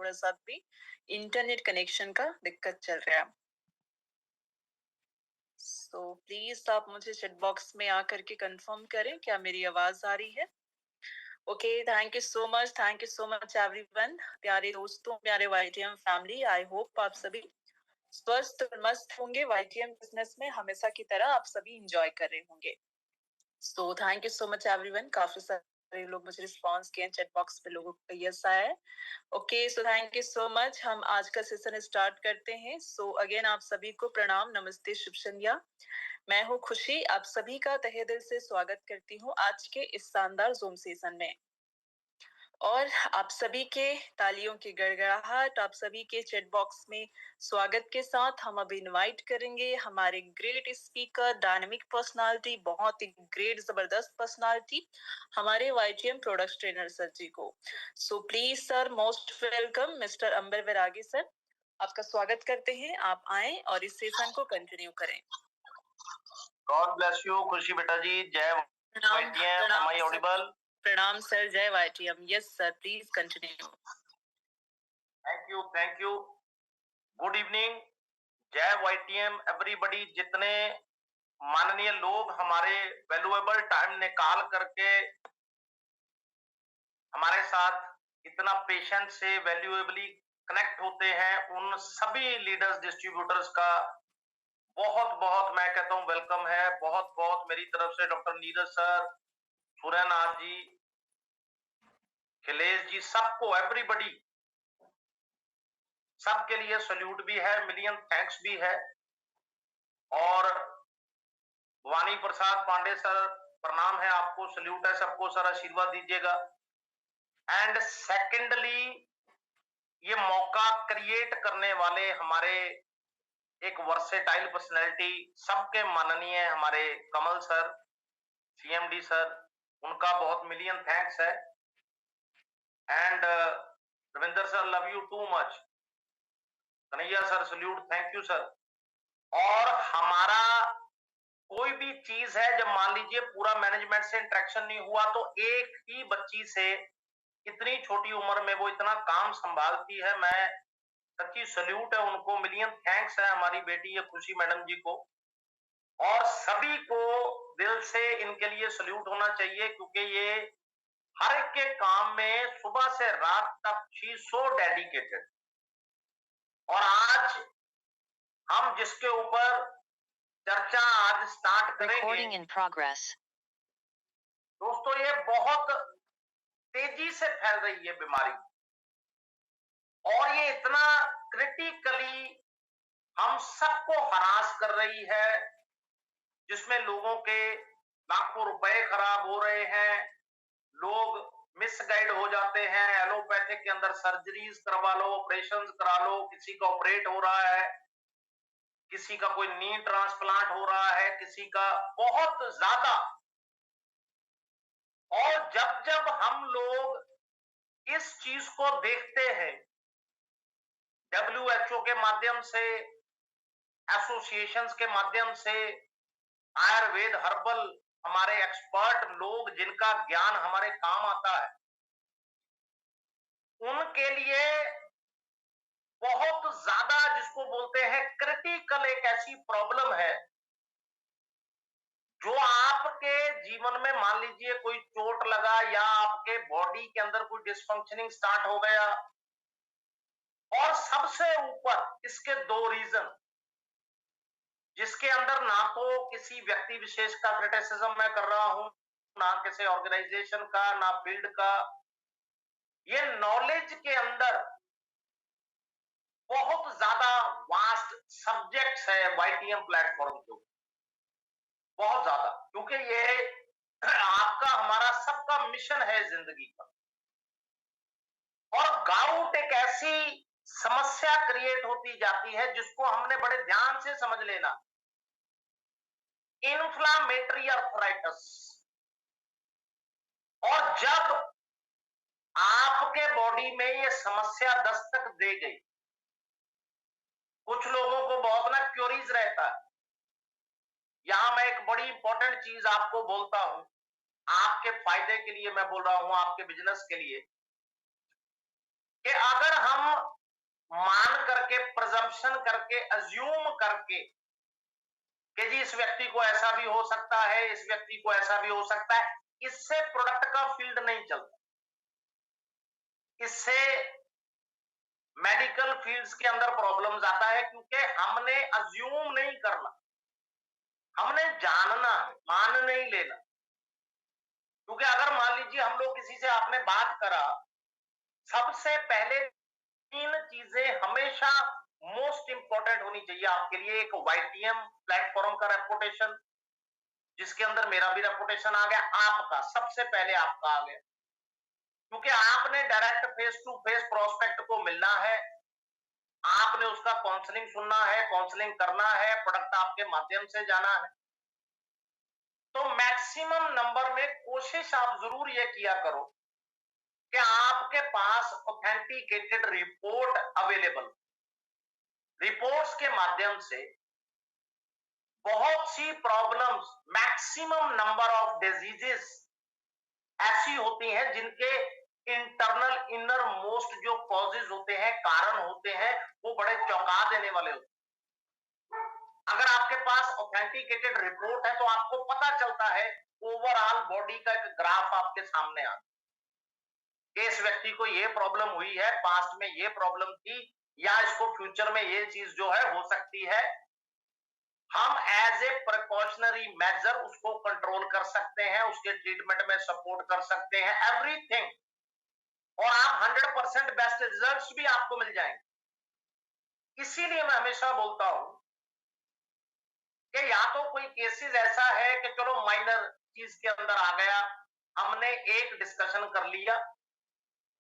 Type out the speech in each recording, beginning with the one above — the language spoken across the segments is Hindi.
थोड़ा सा भी इंटरनेट कनेक्शन का दिक्कत चल रहा है। सो प्लीज आप मुझे चैट बॉक्स में आकर के कंफर्म करें क्या मेरी आवाज आ रही है। Okay, thank you so much everyone. प्यारे दोस्तों, प्यारे वाईटीएम फैमिली, आई होप आप सभी स्वस्थ और मस्त होंगे। वाईटीएम बिजनेस में हमेशा की तरह आप सभी इंजॉय कर रहे होंगे। So thank you so much everyone. काफी सारे लोग मुझे रिस्पॉन्स किए चैट बॉक्स पे, लोगों का यस आया है। Okay, so thank you so much. हम आज का सेशन स्टार्ट करते हैं। सो अगेन आप सभी को प्रणाम, नमस्ते, शुभ संध्या। मैं हूँ खुशी, आप सभी का तहे दिल से स्वागत करती हूँ आज के इस शानदार जूम सेशन में। और आप सभी के तालियों की गड़गड़ाहट, आप सभी के चैट बॉक्स में स्वागत के साथ हम अब इनवाइट करेंगे हमारे ग्रेट स्पीकर, डायनामिक पर्सनालिटी, बहुत ही ग्रेट जबरदस्त पर्सनालिटी, हमारे YTM product trainer sir ji को। So please sir, most welcome mister Amber Vairagi sir, आपका स्वागत करते हैं। आप आए और इस सेशन को कंटिन्यू करें। गॉड ब्लेस यू खुशी बेटा जी। जय वाईटीएम, एम आई ऑडिबल? प्रणाम सर, जय YTM. Yes sir, please continue. Thank you. Good evening, जय वाईटीएम एवरीबॉडी। जितने माननीय लोग हमारे वैल्यूएबल टाइम निकाल करके हमारे साथ इतना पेशेंस से वैल्यूएबली कनेक्ट होते हैं, उन सभी लीडर्स डिस्ट्रीब्यूटर्स का बहुत बहुत मैं कहता हूं वेलकम है। बहुत बहुत मेरी तरफ से डॉक्टर नीरज सर, सूर्यनाथ जी, खिलेश जी, सबको, एवरीबॉडी, सबके लिए सल्यूट भी है, मिलियन थैंक्स भी है। और वानी प्रसाद पांडे सर, प्रणाम है आपको, सल्यूट है सबको सर, आशीर्वाद दीजिएगा। एंड सेकेंडली, ये मौका क्रिएट करने वाले हमारे एक वर्सेटाइल पर्सनैलिटी, सबके माननीय हमारे कमल सर, सीएमडी सर, उनका बहुत मिलियन थैंक्स है। And Ravinder sir, love you too much. Kanhaiya sir, salute, thank you sir. और हमारा कोई भी चीज है, जब मान लीजिए पूरा मैनेजमेंट से इंटरेक्शन नहीं हुआ, तो एक ही बच्ची से इतनी छोटी उम्र में वो इतना काम संभालती है, मैं सच्ची सल्यूट है उनको, मिलियन थैंक्स है हमारी बेटी ये खुशी मैडम जी को। और सभी को दिल से इनके लिए सल्यूट होना चाहिए, क्योंकि ये हर एक के काम में सुबह से रात तक शी सो डेडिकेटेड। और आज हम जिसके ऊपर चर्चा आज स्टार्ट करेंगे दोस्तों, ये बहुत तेजी से फैल रही है बीमारी, और ये इतना क्रिटिकली हम सबको हरास कर रही है, जिसमें लोगों के लाखों रुपए खराब हो रहे हैं, लोग मिसगाइड हो जाते हैं। एलोपैथिक के अंदर सर्जरीज करवा लो, ऑपरेशन करा लो, किसी का ऑपरेट हो रहा है, किसी का कोई नी ट्रांसप्लांट हो रहा है, किसी का बहुत ज्यादा। और जब जब हम लोग इस चीज को देखते हैं, WHO के माध्यम से, एसोसिएशंस के माध्यम से, आयुर्वेद हर्बल, हमारे एक्सपर्ट लोग जिनका ज्ञान हमारे काम आता है, उनके लिए बहुत ज्यादा, जिसको बोलते हैं क्रिटिकल, एक ऐसी प्रॉब्लम है जो आपके जीवन में, मान लीजिए कोई चोट लगा या आपके बॉडी के अंदर कोई डिसफंक्शनिंग स्टार्ट हो गया। और सबसे ऊपर इसके दो रीजन, जिसके अंदर ना तो किसी व्यक्ति विशेष का क्रिटिसिज्म मैं कर रहा हूं, ना किसी ऑर्गेनाइजेशन का, ना फील्ड का, ये नॉलेज के अंदर बहुत ज्यादा वास्ट सब्जेक्ट्स है वाईटीएम प्लेटफॉर्म के ऊपर, बहुत ज्यादा, क्योंकि ये आपका हमारा सबका मिशन है जिंदगी का। और गाउट एक ऐसी समस्या क्रिएट होती जाती है जिसको हमने बड़े ध्यान से समझ लेना। इन्फ्लामेटरी आर्थराइटिस, और जब आपके बॉडी में ये समस्या दस्तक दे गई, कुछ लोगों को बहुत ना क्यूरीज रहता है। यहां मैं एक बड़ी इंपॉर्टेंट चीज आपको बोलता हूं, आपके फायदे के लिए मैं बोल रहा हूं, आपके बिजनेस के लिए। कि अगर हम मान करके, प्रिजम्पशन करके, अज्यूम करके कि जी इस व्यक्ति को ऐसा भी हो सकता है, इस व्यक्ति को ऐसा भी हो सकता है, इससे प्रोडक्ट का फील्ड नहीं चलता। इससे मेडिकल फील्ड्स के अंदर प्रॉब्लम्स आता है, क्योंकि हमने अज्यूम नहीं करना, हमने जानना है, मान नहीं लेना। क्योंकि अगर मान लीजिए हम लोग किसी से आपने बात करा, सबसे पहले 3 चीजें हमेशा मोस्ट इंपॉर्टेंट होनी चाहिए आपके लिए। एक वाईटीएम प्लेटफॉर्म का रेपुटेशन, जिसके अंदर मेरा भी रेपुटेशन आ गया, आपका सबसे पहले आपका आ गया, क्योंकि आपने direct face to face prospect को मिलना है, आपने उसका काउंसलिंग सुनना है, काउंसलिंग करना है, प्रोडक्ट आपके माध्यम से जाना है। तो मैक्सिमम नंबर में कोशिश आप जरूर ये किया करो कि आपके पास ऑथेंटिकेटेड रिपोर्ट अवेलेबल। रिपोर्ट्स के माध्यम से बहुत सी problems, maximum number of diseases ऐसी होती हैं जिनके इंटरनल इनर मोस्ट जो कॉजेज होते हैं, कारण होते हैं, वो बड़े चौंका देने वाले होते हैं। अगर आपके पास ऑथेंटिकेटेड रिपोर्ट है तो आपको पता चलता है, ओवरऑल बॉडी का एक ग्राफ आपके सामने आता है कि इस व्यक्ति को ये प्रॉब्लम हुई है, पास्ट में ये प्रॉब्लम थी, या इसको फ्यूचर में ये चीज जो है हो सकती है। हम एज ए प्रिकॉशनरी मेजर उसको कंट्रोल कर सकते हैं, उसके ट्रीटमेंट में सपोर्ट कर सकते हैं, एवरीथिंग। और आप 100% बेस्ट रिजल्ट्स भी आपको मिल जाएंगे। इसीलिए मैं हमेशा बोलता हूं कि या तो कोई केसेस ऐसा है कि चलो माइनर चीज के अंदर आ गया, हमने एक डिस्कशन कर लिया,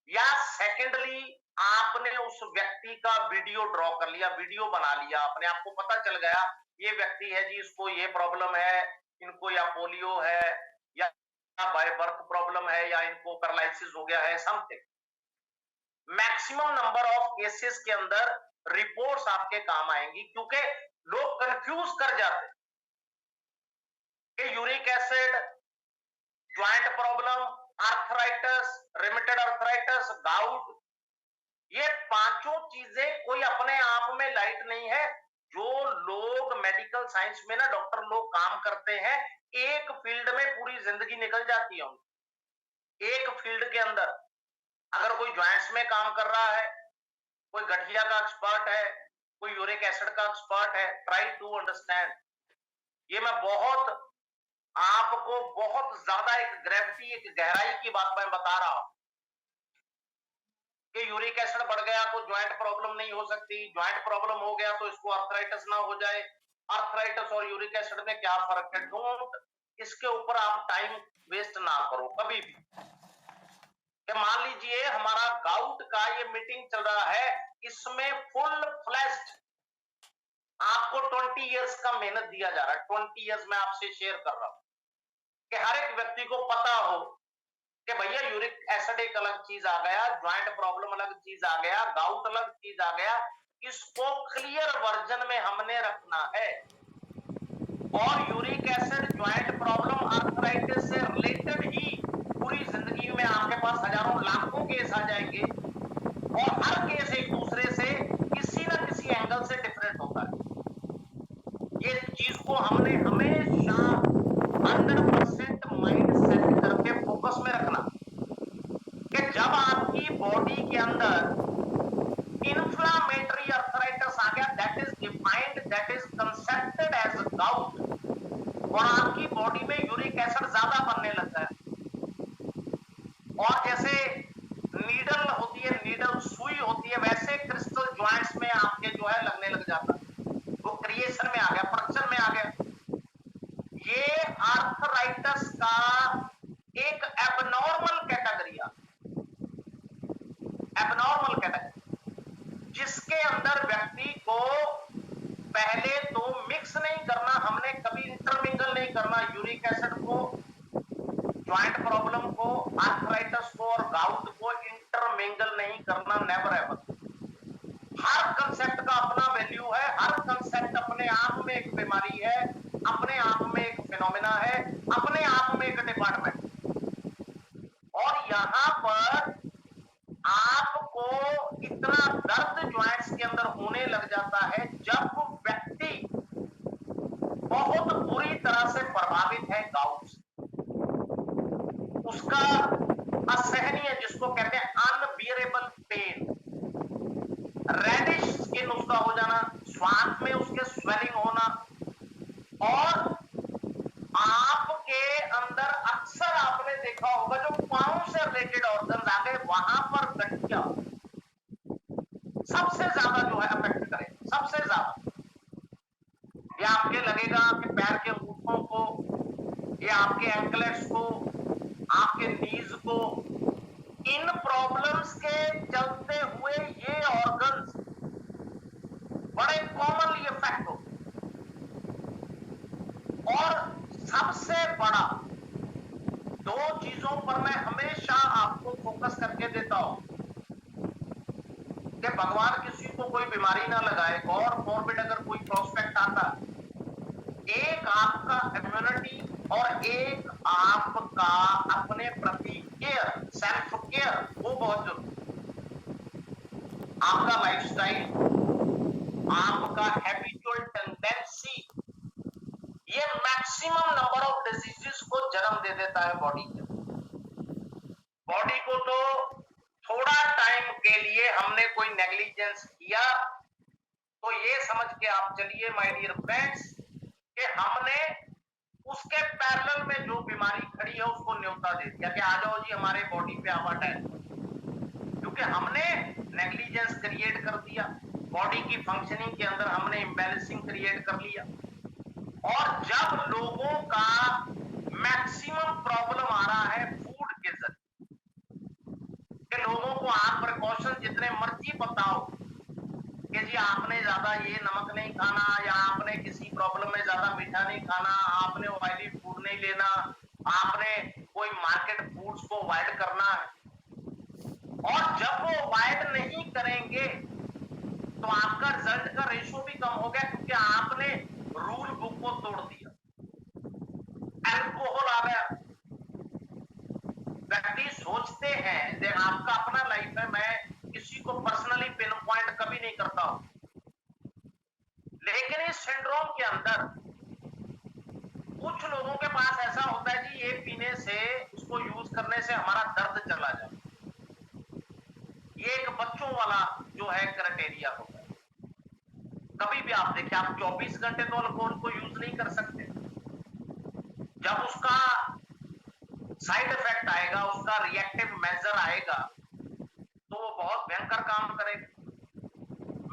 या सेकेंडली आपने उस व्यक्ति का वीडियो ड्रॉ कर लिया, वीडियो बना लिया, अपने आपको पता चल गया ये व्यक्ति है जी, इसको ये प्रॉब्लम है, इनको या पोलियो है, या बाय बर्थ प्रॉब्लम है, या इनको पैरालिसिस हो गया है, something. Maximum number of cases के अंदर रिपोर्ट्स आपके काम आएंगी, क्योंकि लोग कंफ्यूज कर जाते हैं कि uric acid, joint problem, arthritis, रिमेटेड arthritis, gout, ये पांचों चीजें कोई अपने आप में लाइट नहीं है। जो लोग मेडिकल साइंस में ना डॉक्टर लोग काम करते हैं, एक फील्ड में पूरी जिंदगी निकल जाती है उनकी। एक फील्ड के अंदर अगर कोई ज्वाइंट्स में काम कर रहा है, कोई गठिया का एक्सपर्ट है, कोई यूरिक एसिड का एक्सपर्ट है, ट्राई टू अंडरस्टैंड। ये मैं बहुत आपको बहुत ज्यादा एक ग्रेविटी, एक गहराई की बात मैं बता रहा हूं कि यूरिक एसिड बढ़ गया तो ज्वाइंट प्रॉब्लम नहीं हो सकती, ज्वाइंट प्रॉब्लम हो गया तो इसको आर्थराइटिस ना हो जाए। आर्थराइटिस और यूरिक एसिड में क्या फर्क है? डोंट, इसके ऊपर आप टाइम वेस्ट ना करो कभी भी। कि मान लीजिए हमारा गाउट का ये मीटिंग चल रहा है, इसमें फुल फ्लैश्ड आपको 20 इयर्स का मेहनत दिया जा रहा है। 20 इयर्स में आपसे शेयर कर रहा हूं कि हर एक व्यक्ति को पता हो कि भैया यूरिक एसिड एक अलग चीज आ गया, ज्वाइंट प्रॉब्लम अलग चीज आ गया, गाउट अलग चीज आ गया। इसको क्लियर वर्जन में हमने रखना है। और uric acid, joint problem, arthritis से रिलेटेड ही पूरी जिंदगी में आपके पास हजारों लाखों केस आ जाएंगे, और हर केस एक दूसरे से किसी ना किसी एंगल से डिफरेंट होता है। ये चीज को हमने हमेशा 100% माइंड सेट करके फोकस में रखना कि जब आपकी बॉडी के अंदर इंफ्लामेटरी अर्थराइटिस आ गया, that is defined, that is concepted as gout, और आपकी बॉडी में यूरिक एसिड ज्यादा बनने लगता है, और जैसे नीडल होती है, नीडल सुई होती है, वैसे क्रिस्टल ज्वाइंट्स में आपके जो है लगने लग जाता है। वो क्रिएशन में आ गया, प्रोडक्शन में आ गया। ये आर्थराइटिस का एक एबनॉर्मल कैटेगरी है, एबनॉर्मल कैटेगरी, जिसके अंदर व्यक्ति को पहले तो मिक्स नहीं करना, हमने कभी इंटरमिंगल नहीं करना यूरिक एसिड को, ज्वाइंट प्रॉब्लम को, आर्थराइटिस को और गाउट को इंटरमिंगल नहीं करना, नेवर एवर। हर कंसेप्ट का अपना वैल्यू है, हर कंसेप्ट अपने आप में एक बीमारी है, अपने आप में एक फिनोमिना है, अपने आप में एक डिपार्टमेंट। और यहां पर आपको प्रभावित है गाउट से, उसका असहनीय, जिसको कहते हैं अनबियरेबल पेन, रेडिश स्किन उसका हो जाना, स्वाद में उसके स्वेलिंग होना, और आपके अंदर अक्सर आपने देखा होगा जो पांव से रिलेटेड ऑर्गन आ गए वहां पर गठिया सबसे ज्यादा जो है अफेक्ट करेगा, सबसे ज्यादा। ये आपके लगेगा कि पैर के अंगूठों को, ये आपके एंकलेट्स को, आपके नीज को, इन प्रॉब्लम्स के चलते हुए ये ऑर्गन्स बड़े कॉमनली इफेक्ट होते हैं। और सबसे बड़ा दो चीजों पर मैं हमेशा आपको फोकस करके देता हूं कि भगवान किसी को कोई बीमारी ना लगाए, और फॉरबिड अगर कोई प्रोस्पेक्ट आता, एक आपका इम्यूनिटी और एक आपका अपने प्रति केयर, सेल्फ केयर, वो बहुत जरूरी है। आपका लाइफस्टाइल, आपका हैबिचुअल टेंडेंसी, ये मैक्सिमम नंबर ऑफ डिजीजेस को जन्म दे देता है बॉडी के। बॉडी को तो थोड़ा टाइम के लिए हमने कोई नेग्लिजेंस किया तो ये समझ के आप चलिए माय डियर फ्रेंड्स कि हमने उसके पैरेलल में जो बीमारी खड़ी है उसको न्योता दे दिया कि आ जाओ जी हमारे बॉडी पे आप अटैक, क्योंकि हमने नेग्लिजेंस क्रिएट कर दिया, बॉडी की फंक्शनिंग के अंदर हमने इम्बैलेंसिंग क्रिएट कर लिया। और जब लोगों का मैक्सिमम प्रॉब्लम आ रहा है फूड के जरिए, कि लोगों को आप प्रिकॉशन जितने मर्जी बताओ कि जी आपने ज्यादा ये नमक नहीं खाना, या आपने किसी प्रॉब्लम में ज्यादा मीठा नहीं खाना, आपने ऑयली फूड नहीं लेना, आपने कोई मार्केट फूड्स को अवॉइड करना है। और जब वो अवॉइड नहीं करेंगे तो आपका रिजल्ट का रेशो भी कम हो गया, क्योंकि आपने रूल बुक को तोड़ दिया। अल्कोहल आ गया, व्यक्ति सोचते हैं, जब आपका अपना लाइफ है, मैं किसी को पर्सनली पिन पॉइंट कभी नहीं करता हूं, लेकिन इस सिंड्रोम के अंदर कुछ लोगों के पास ऐसा होता है जी ये पीने से, इसको यूज करने से हमारा दर्द चला जाए। ये एक बच्चों वाला जो है क्राइटेरिया होता है। कभी भी आप देखिए, आप 24 घंटे तो अल्कोहल को यूज नहीं कर सकते, जब उसका साइड इफेक्ट आएगा, उसका रिएक्टिव मेजर आएगा तो वो बहुत भयंकर काम करेगा।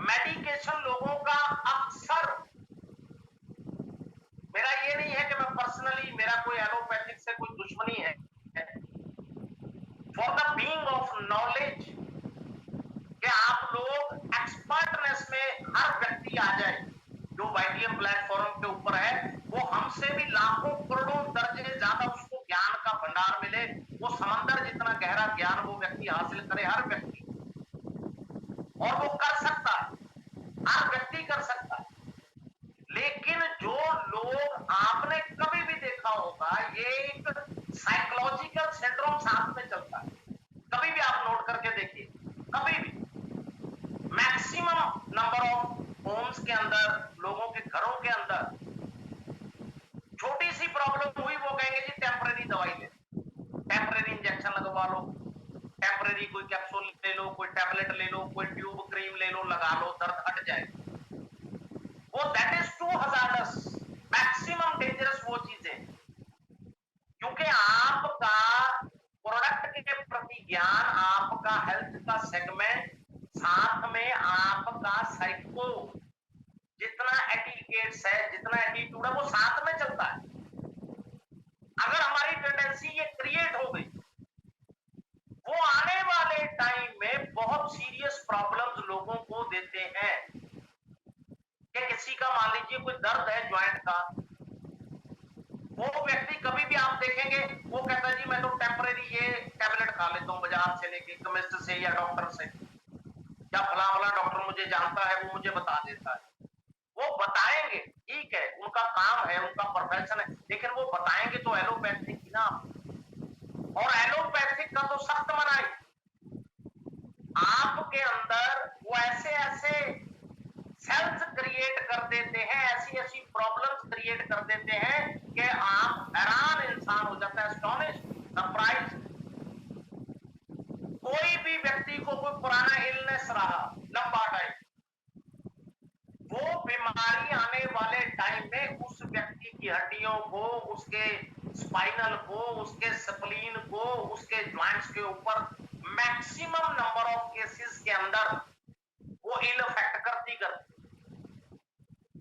मेडिकेशन लोगों का अक्सर, मेरा ये नहीं है कि मैं पर्सनली, मेरा कोई एलोपैथिक से कोई दुश्मनी है, for the being of knowledge, कि आप लोग एक्सपर्टनेस में हर व्यक्ति आ जाए जो वाईटीएम प्लेटफॉर्म के ऊपर है, वो हमसे भी लाखों करोड़ों दर्जे ज्यादा उसको ज्ञान का भंडार मिले, वो समंदर जितना गहरा ज्ञान वो व्यक्ति हासिल करे, हर व्यक्ति, और वो कर सकता है, हर व्यक्ति कर सकता है। लेकिन जो लोग आपने कभी भी देखा होगा, ये एक साइकोलॉजिकल सिंड्रोम साथ में चलता है, कभी भी आप नोट करके देखिए, कभी भी मैक्सिमम नंबर ऑफ होम्स के अंदर, लोगों के घरों के अंदर छोटी सी प्रॉब्लम हुई, वो कहेंगे जी टेम्परेरी दवाई ले, टेम्परेरी इंजेक्शन लगवा लो, टेम्परेरी कोई कैप्सूल ले लो, कोई टैबलेट ले लो, कोई ट्यूब क्रीम ले लो, लगा लो, दर्द हट जाएगा। वो that is too hazardous, maximum dangerous वो चीजें, क्योंकि आपका प्रोडक्ट के प्रति ज्ञान, आपका हेल्थ का सेगमेंट, साथ में आपका साइको जितना एटिकेट्स है, जितना एटीट्यूड है, वो साथ में चलता है। अगर हमारी टेंडेंसी ये क्रिएट हो गई, वो आने वाले टाइम में बहुत सीरियस प्रॉब्लम्स लोगों को देते हैं। कि किसी का मान लीजिए कोई दर्द है जॉइंट का, वो व्यक्ति कभी भी आप देखेंगे वो कहता है जी मैं तो टेम्परेरी ये टैबलेट खा लेता हूं बाजार से लेके, केमिस्ट से या डॉक्टर से, या फला वाला डॉक्टर मुझे जानता है, वो मुझे बता देता है। वो बताएंगे, ठीक है, उनका काम है, उनका प्रोफेशन है, लेकिन वो बताएंगे तो एलोपैथिक ही ना, और एलोपैथिक का तो सख्त मनाही। आपके अंदर वो ऐसे ऐसे सेल्स क्रिएट कर देते हैं, ऐसी ऐसी प्रॉब्लम्स क्रिएट कर देते हैं कि आप हैरान इंसान हो जाता है, एस्टोनिश, सरप्राइज। कोई भी व्यक्ति को कोई पुराना इलनेस रहा लंबा टाइम, वो बीमारी आने वाले टाइम में उस व्यक्ति की हड्डियों को, उसके स्पाइनल को, उसके स्प्लीन को, उसके जॉइंट्स के ऊपर मैक्सिमम नंबर ऑफ केसेस के अंदर वो इल इफेक्ट करती।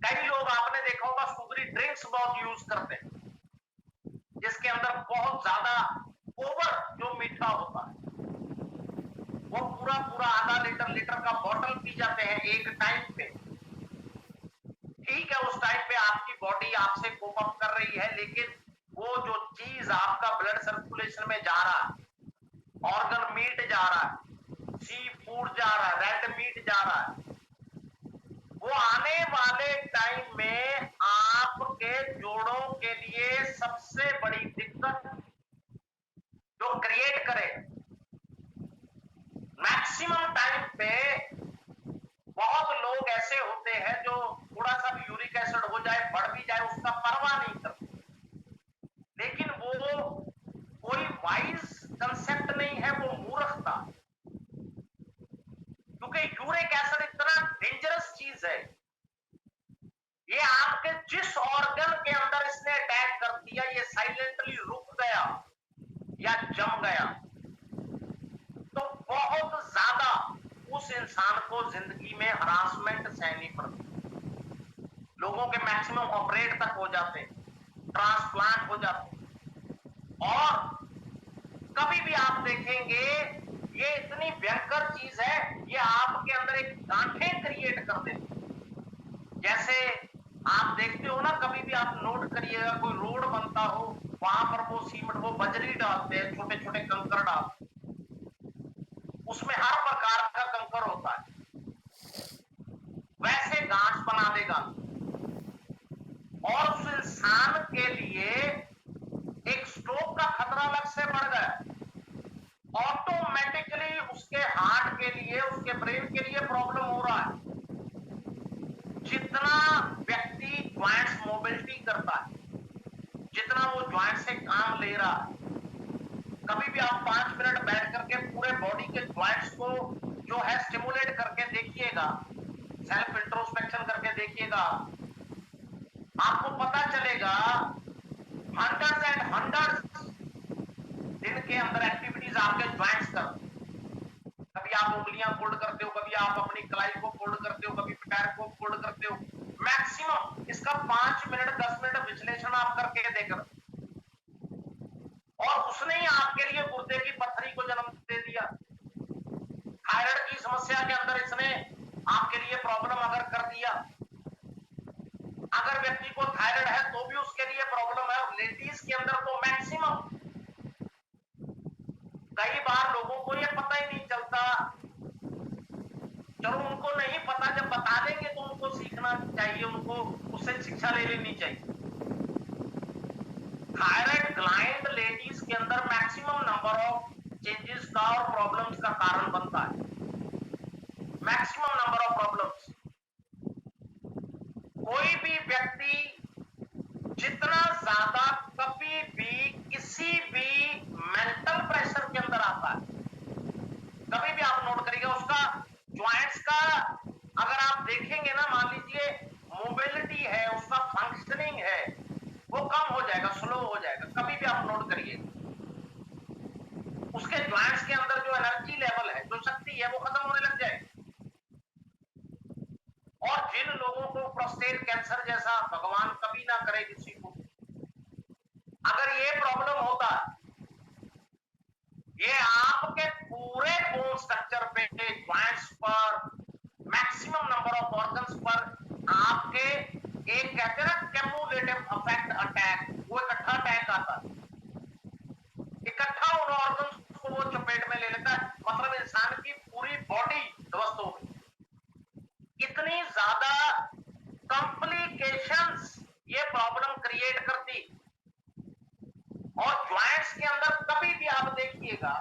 कई लोग आपने देखा होगा शुगरी ड्रिंक्स बहुत यूज करते हैं, जिसके अंदर बहुत ज्यादा ओवर जो मीठा होता है, वो पूरा पूरा आधा लीटर का बॉटल पी जाते हैं एक टाइम पे। ठीक है, उस टाइम पे आपकी बॉडी आपसे कोप अप कर रही है, लेकिन वो जो चीज आपका ब्लड सर्कुलेशन में जा रहा है, ऑर्गन मीट जा रहा है, सी फूड जा रहा है, रेड मीट जा रहा है, वो आने वाले टाइम में आपके जोड़ों के लिए सबसे बड़ी दिक्कत जो क्रिएट करे। मैक्सिमम टाइम पे बहुत लोग ऐसे होते हैं जो थोड़ा सा भी यूरिक एसिड हो जाए, बढ़ भी जाए, उसका परवाह नहीं करते, लेकिन वो कोई वाइज कंसेप्ट नहीं है, वो मूर्खता। क्योंकि यूरिक एसिड इतना डेंजरस चीज है, ये आपके जिस ऑर्गन के अंदर इसने अटैक कर दिया, ये साइलेंटली रुक गया या जम गया तो बहुत ज्यादा उस इंसान को जिंदगी में हरासमेंट सहनी पड़ती। लोगों के मैक्सिमम ऑपरेट तक हो जाते, ट्रांसप्लांट हो जाते। और कभी भी आप देखेंगे ये इतनी भयंकर चीज है, ये आपके अंदर एक गांठें क्रिएट कर देती। जैसे आप देखते हो ना, कभी भी आप नोट करिएगा, कोई रोड बनता हो, वहां पर वो सीमेंट, वो बजरी डालते हैं, छोटे छोटे कंकड़ डालते हैं, उसमें हर प्रकार का कंकड़ होता है, वैसे गांठ बना देगा। और उस इंसान के लिए एक स्ट्रोक का खतरा अलग से बढ़ गया, ऑटोमेटिकली उसके हार्ट के लिए, उसके ब्रेन के लिए प्रॉब्लम हो रहा है। जितना व्यक्ति ज्वाइंट्स मोबिलिटी करता है, जितना वो ज्वाइंट से काम ले रहा है, कभी भी आप 5 मिनट बैठ करके पूरे बॉडी के ज्वाइंट्स को जो है स्टिमुलेट करके देखिएगा, सेल्फ इंट्रोस्पेक्शन करके देखिएगा, आपको पता चलेगा हंड्रेड्स एंड हंड्रेड्स दिन के अंदर एक्टिविटीज आपके ज्वाइंट्स कर। कभी आप उंगलियां फोल्ड करते हो, कभी आप अपनी कलाई को फोल्ड करते हो, कभी पैर को फोल्ड करते हो। मैक्सिमम इसका 5 मिनट 10 मिनट विश्लेषण आप करके देख, और उसने ही आपके लिए गुर्दे की पत्थरी को जन्म दे दिया। थायराइड की समस्या के अंदर इसने आपके लिए प्रॉब्लम अगर कर दिया, अगर व्यक्ति को थायराइड है तो भी उसके लिए प्रॉब्लम है। और लेडीज के अंदर तो मैक्सिमम, कई बार लोगों को ये पता ही नहीं चलता। चलो उनको नहीं पता, जब बता देंगे तो उनको सीखना चाहिए, उनको उससे शिक्षा ले लेनी चाहिए। थायराइड ग्लैंड लेडीज के अंदर मैक्सिमम नंबर ऑफ चेंजेस का और प्रॉब्लम्स का कारण बनता है, मैक्सिमम नंबर ऑफ प्रॉब्लम्स। कोई भी व्यक्ति जितना ज्यादा कभी भी किसी भी मेंटल प्रेशर के अंदर आता है, कभी भी आप नोट करिएगा उसका ज्वाइंट्स का, अगर आप देखेंगे ना, मान लीजिए मोबिलिटी है, उसका फंक्शनिंग है, वो कम हो जाएगा, स्लो हो जाएगा। कभी भी आप नोट करिए, उसके ज्वाइंट्स के अंदर जो एनर्जी लेवल है, जो शक्ति है, वो खत्म होने लग जाएगी। और जिन लोगों को प्रोस्टेट कैंसर जैसा, भगवान कभी ना करे किसी को, अगर ये प्रॉब्लम होता, ये आपके पूरे बोन स्ट्रक्चर पे, ज्वाइंट्स पर, मैक्सिमम नंबर ऑफ ऑर्गन्स पर आपके एक कहते हैं ना कैमुलेटिव इफेक्ट अटैक, वो इकट्ठा अटैक आता है, इकट्ठा उन ऑर्गन्स को वो चपेट में ले लेता है, मतलब इंसान की पूरी बॉडी ध्वस्त हो गई। इतनी ज्यादा कॉम्प्लिकेशंस ये प्रॉब्लम क्रिएट करती। और ज्वाइंट्स के अंदर कभी भी आप देखिएगा,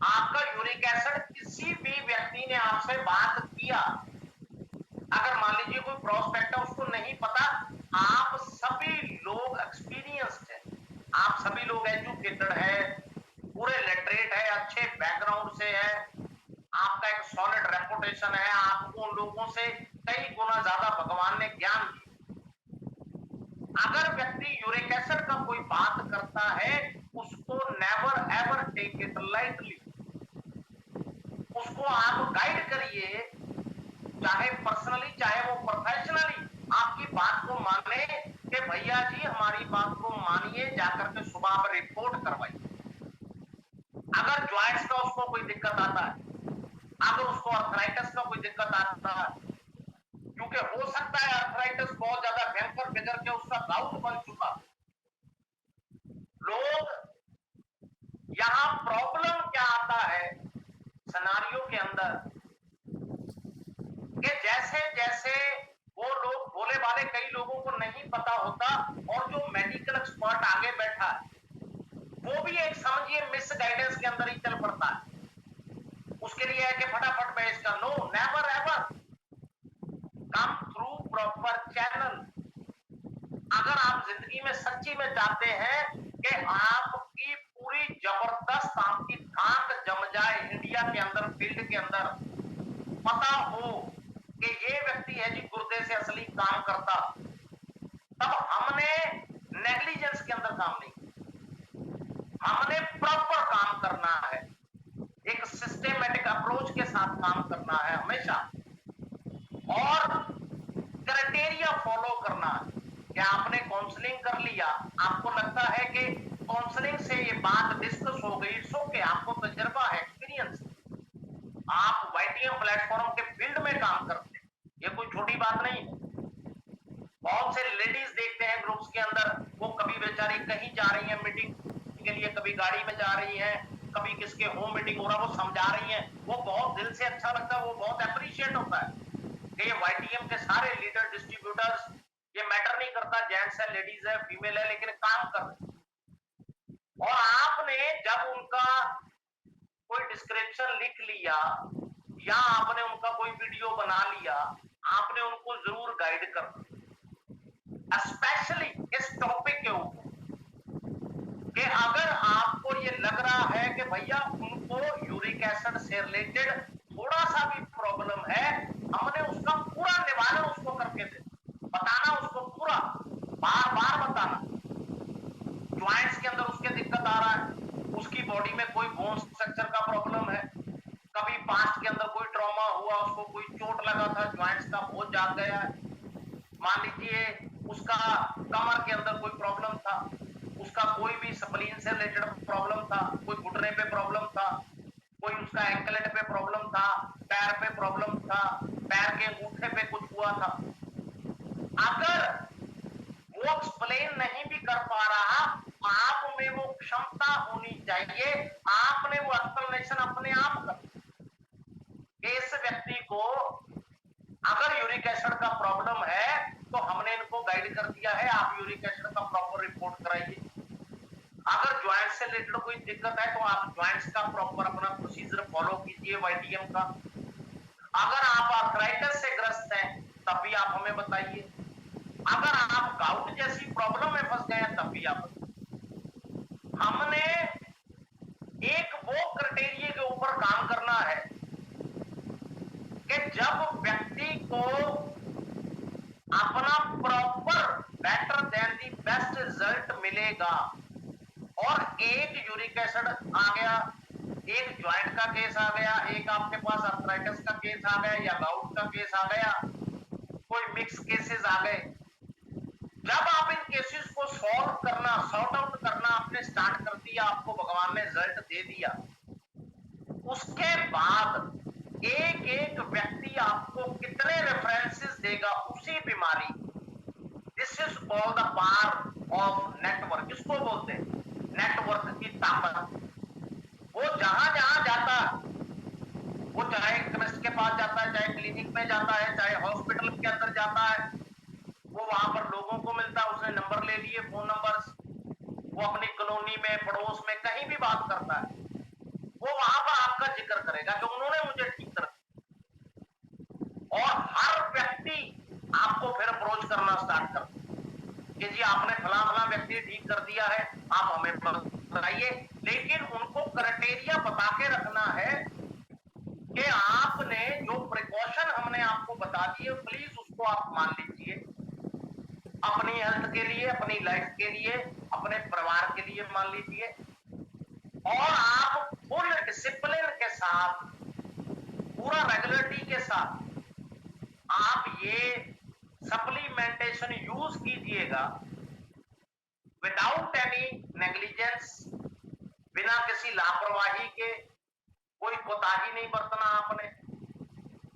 आपका यूरिक एसिड, किसी भी व्यक्ति ने आपसे बात किया, अगर मान लीजिए कोई प्रोस्पेक्ट है, उसको नहीं पता, आप ट्रांसपोर्टेशन है, आपको उन लोगों से कई गुना ज्यादा भगवान ने ज्ञान दिया। अगर व्यक्ति यूरिक एसिड का कोई बात करता है, उसको never ever take it lightly. उसको आप गाइड करिए, चाहे पर्सनली चाहे वो प्रोफेशनली, आपकी बात को माने कि भैया जी हमारी बात को मानिए, जाकर के सुबह आप रिपोर्ट करवाइए। अगर ज्वाइंट्स का उसको कोई दिक्कत आता है, अगर उसको अर्थराइटिस का कोई दिक्कत आता है, क्योंकि हो सकता है अर्थराइटिस बहुत ज्यादा भयंकर बिगड़ के उसका गाउट बन चुका। लोग यहां प्रॉब्लम क्या आता है सिनेरियो के अंदर, कि जैसे जैसे वो लोग भोले भाले, कई लोगों को नहीं पता होता, और जो मेडिकल एक्सपर्ट आगे बैठा है वो भी एक समझिए मिस गाइडेंस के अंदर ही चल पड़ता है। उसके लिए है कि फटाफट मैं इसका, no, never ever come through proper channel. अगर आप जिंदगी में सच्ची में चाहते हैं कि आपकी पूरी जबरदस्त आपकी धाक जम जाए इंडिया के अंदर, फील्ड के अंदर, पता हो कि ये व्यक्ति है जी गुर्दे से असली काम करता, तब हमने नेग्लिजेंस के अंदर काम नहीं, हमने प्रॉपर काम करना है, एक सिस्टेमेटिक अप्रोच के साथ काम करना है हमेशा, और क्राइटेरिया फॉलो करना है। कि आपने काउंसलिंग कर लिया, आपको लगता है कि काउंसलिंग से ये बात डिस्कस हो गई, इट्स ओके, आपको तजुर्बा है, एक्सपीरियंस, आप वाईटीएम प्लेटफॉर्म के फील्ड में काम करते हैं, ये कोई छोटी बात नहीं है। बहुत से लेडीज देखते हैं ग्रुप्स के अंदर, वो कभी बेचारी कहीं जा रही है मीटिंग के लिए, कभी गाड़ी में जा रही है, कभी किसके होम मीटिंग हो रहा है, वो समझा रही है, वो बहुत दिल से अच्छा लगता है, वो बहुत अप्रिशिएट होता है कि ये वाईटीएम के सारे लीडर, डिस्ट्रीब्यूटर्स, ये मैटर नहीं करता जेंट्स है, लेडीज है, फीमेल है, लेकिन काम कर रहे हैं। और आपने जब उनका कोई डिस्क्रिप्शन लिख लिया, या आपने उनका कोई वीडियो बना लिया, आपने उनको जरूर गाइड करना, स्पेशली इस टॉपिक के ऊपर, कि अगर आपको ये लग रहा है कि भैया उनको यूरिक एसिड से रिलेटेड थोड़ा सा भी प्रॉब्लम है, हमने उसका पूरा निवारण उसको करके दे, बताना उसको पूरा, बार बार बताना। ज्वाइंट्स के अंदर उसके दिक्कत आ रहा है, उसकी बॉडी में कोई बोन स्ट्रक्चर का प्रॉब्लम है, कभी पास्ट के अंदर कोई ट्रॉमा हुआ, उसको कोई चोट लगा था, ज्वाइंट्स का बोझ जाग गया है, मान लीजिए उसका कमर के अंदर कोई प्रॉब्लम था, उसका कोई भी स्प्लीन से रिलेटेड प्रॉब्लम था, कोई घुटने पे प्रॉब्लम था, कोई उसका एंकलेट पे प्रॉब्लम था, पैर पे प्रॉब्लम था, पैर के अंगूठे पे कुछ हुआ था, अगर वो एक्सप्लेन नहीं भी कर पा रहा, आप में वो क्षमता होनी चाहिए, आपने वो एक्सप्लेनेशन अपने आप कर, इस व्यक्ति को अगर यूरिक एसिड का प्रॉब्लम है तो हमने इनको गाइड कर दिया है, आप यूरिक एसिड का प्रॉपर रिपोर्ट कराइए। अगर ज्वाइंट से रिलेटेड कोई दिक्कत है तो आप ज्वाइंट्स का प्रॉपर अपना प्रोसीजर फॉलो कीजिए वाईटीएम का। अगर आप आर्थराइटिस से ग्रस्त हैं तब भी आप हमें बताइए। अगर आप गाउट जैसी प्रॉब्लम में फंस गए हैं तब भी आप बताइए। हमने एक वो क्राइटेरिया के ऊपर काम करना है कि जब व्यक्ति को अपना proper better than the best result मिलेगा, और एक यूरिक एसिड आ गया, एक ज्वाइंट का केस आ गया, एक आपके पास आर्थराइटिस का केस आ गया, या गाउट का केस आ गया, कोई मिक्स केसेस आ गए, जब आप इन केसेस को सॉल्व करना, सॉर्ट आउट करना आपने स्टार्ट कर दिया, आपको भगवान ने रिजल्ट दे दिया, उसके बाद एक एक व्यक्ति आपको कितने रेफरेंसेस देगा उसी बीमारी, this is called the power of network. किसको बोलते हैं? नेटवर्क की ताकत। वो जहां जहां जाता है, वो चाहे केमिस्ट के पास जाता है, चाहे क्लिनिक में जाता है, चाहे हॉस्पिटल के अंदर जाता है, वो वहां पर लोगों को मिलता है, उसने नंबर ले लिए, फोन नंबर, वो अपनी कॉलोनी में, पड़ोस में कहीं भी बात करता है, वो वहां पर आपका जिक्र करेगा कि उन्होंने मुझे ठीक कर दिया। और हर व्यक्ति आपको फिर अप्रोच करना स्टार्ट कर कि जी आपने फला फला व्यक्ति ठीक कर दिया है, आप हमें बताइए। लेकिन उनको क्राइटेरिया बता के रखना है कि आपने जो मैंने आपको बता दिए, प्लीज उसको आप मान लीजिए। अपनी हेल्थ के लिए, अपनी लाइफ के लिए, अपने परिवार के लिए मान लीजिए, और आप फुल डिसिप्लिन के साथ, पूरा रेगुलरिटी के साथ आप ये सप्लीमेंटेशन यूज कीजिएगा, विदाउट एनी नेग्लिजेंस, बिना किसी लापरवाही के। कोई कोताही नहीं बरतना आपने,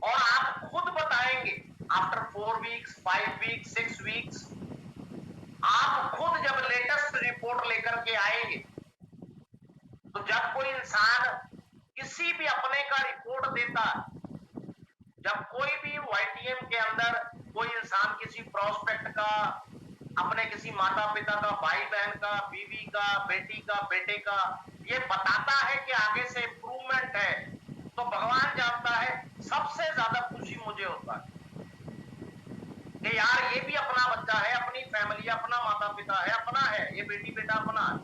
और आप खुद बताएंगे आफ्टर 4 वीक्स, 5 वीक्स, 6 वीक्स, आप खुद जब लेटेस्ट रिपोर्ट लेकर के आएंगे, तो जब कोई इंसान किसी भी अपने का रिपोर्ट देता है, जब कोई भी वाईटीएम के अंदर कोई इंसान किसी प्रोस्पेक्ट का, अपने किसी माता पिता का, भाई बहन का, बीवी का, बेटी का, बेटे का ये बताता है कि आगे से इंप्रूवमेंट है, तो भगवान जानता है सबसे ज्यादा खुशी मुझे होता है कि यार ये भी अपना बच्चा है, अपनी फैमिली, अपना माता पिता है, अपना है, ये बेटी बेटा अपना है।